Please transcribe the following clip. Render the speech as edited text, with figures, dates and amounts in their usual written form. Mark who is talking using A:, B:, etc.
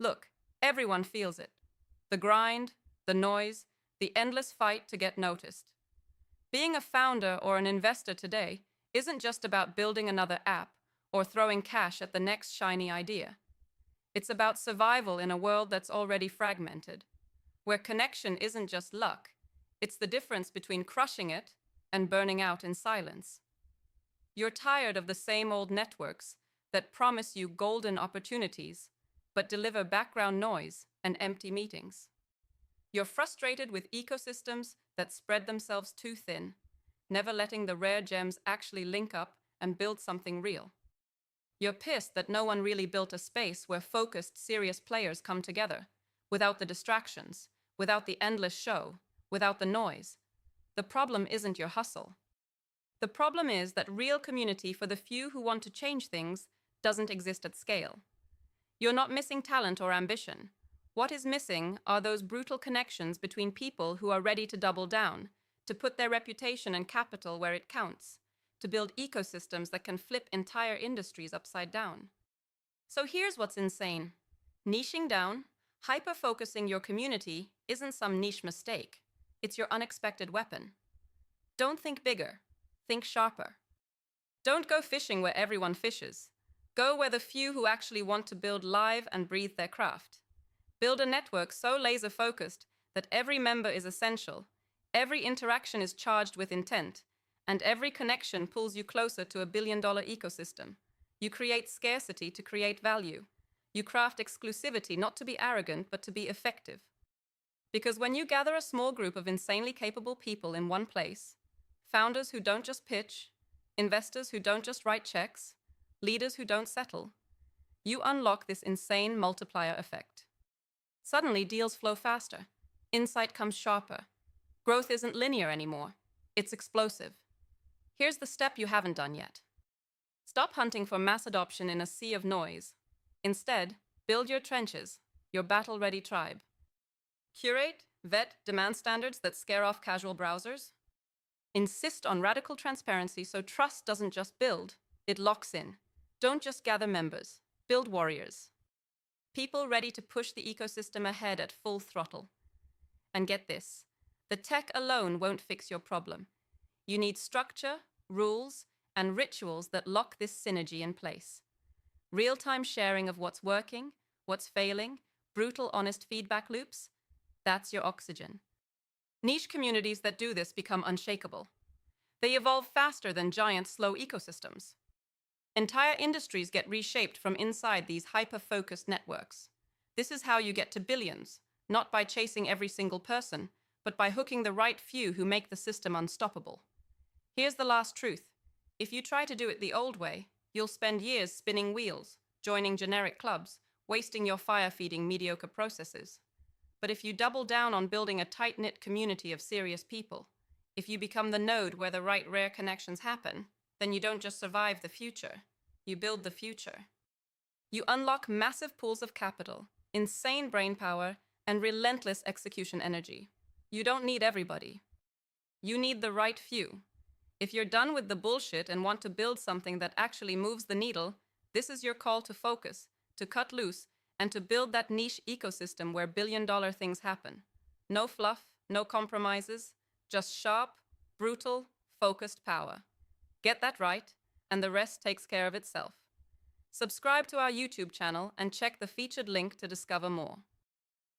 A: Look, everyone feels it. The grind, the noise, the endless fight to get noticed. Being a founder or an investor today isn't just about building another app or throwing cash at the next shiny idea. It's about survival in a world that's already fragmented, where connection isn't just luck, it's the difference between crushing it and burning out in silence. You're tired of the same old networks that promise you golden opportunities, but deliver background noise and empty meetings. You're frustrated with ecosystems that spread themselves too thin, never letting the rare gems actually link up and build something real. You're pissed that no one really built a space where focused, serious players come together, without the distractions, without the endless show, without the noise. The problem isn't your hustle. The problem is that real community for the few who want to change things doesn't exist at scale. You're not missing talent or ambition. What is missing are those brutal connections between people who are ready to double down, to put their reputation and capital where it counts, to build ecosystems that can flip entire industries upside down. So here's what's insane. Niching down, hyper-focusing your community isn't some niche mistake. It's your unexpected weapon. Don't think bigger. Think sharper. Don't go fishing where everyone fishes. Go where the few who actually want to build live and breathe their craft. Build a network so laser-focused that every member is essential, every interaction is charged with intent, and every connection pulls you closer to $1 billion ecosystem. You create scarcity to create value. You craft exclusivity not to be arrogant, but to be effective. Because when you gather a small group of insanely capable people in one place, founders who don't just pitch, investors who don't just write checks, leaders who don't settle, you unlock this insane multiplier effect. Suddenly, deals flow faster. Insight comes sharper. Growth isn't linear anymore. It's explosive. Here's the step you haven't done yet. Stop hunting for mass adoption in a sea of noise. Instead, build your trenches, your battle-ready tribe. Curate, vet, demand standards that scare off casual browsers. Insist on radical transparency so trust doesn't just build, it locks in. Don't just gather members, build warriors. People ready to push the ecosystem ahead at full throttle. And get this, the tech alone won't fix your problem. You need structure, rules, and rituals that lock this synergy in place. Real-time sharing of what's working, what's failing, brutal, honest feedback loops, that's your oxygen. Niche communities that do this become unshakable. They evolve faster than giant, slow ecosystems. Entire industries get reshaped from inside these hyper-focused networks. This is how you get to billions, not by chasing every single person, but by hooking the right few who make the system unstoppable. Here's the last truth. If you try to do it the old way, you'll spend years spinning wheels, joining generic clubs, wasting your fire feeding mediocre processes. But if you double down on building a tight-knit community of serious people, if you become the node where the right rare connections happen, then you don't just survive the future, you build the future. You unlock massive pools of capital, insane brainpower, and relentless execution energy. You don't need everybody. You need the right few. If you're done with the bullshit and want to build something that actually moves the needle, this is your call to focus, to cut loose, and to build that niche ecosystem where billion-dollar things happen. No fluff, no compromises, just sharp, brutal, focused power. Get that right, and the rest takes care of itself. Subscribe to our YouTube channel and check the featured link to discover more.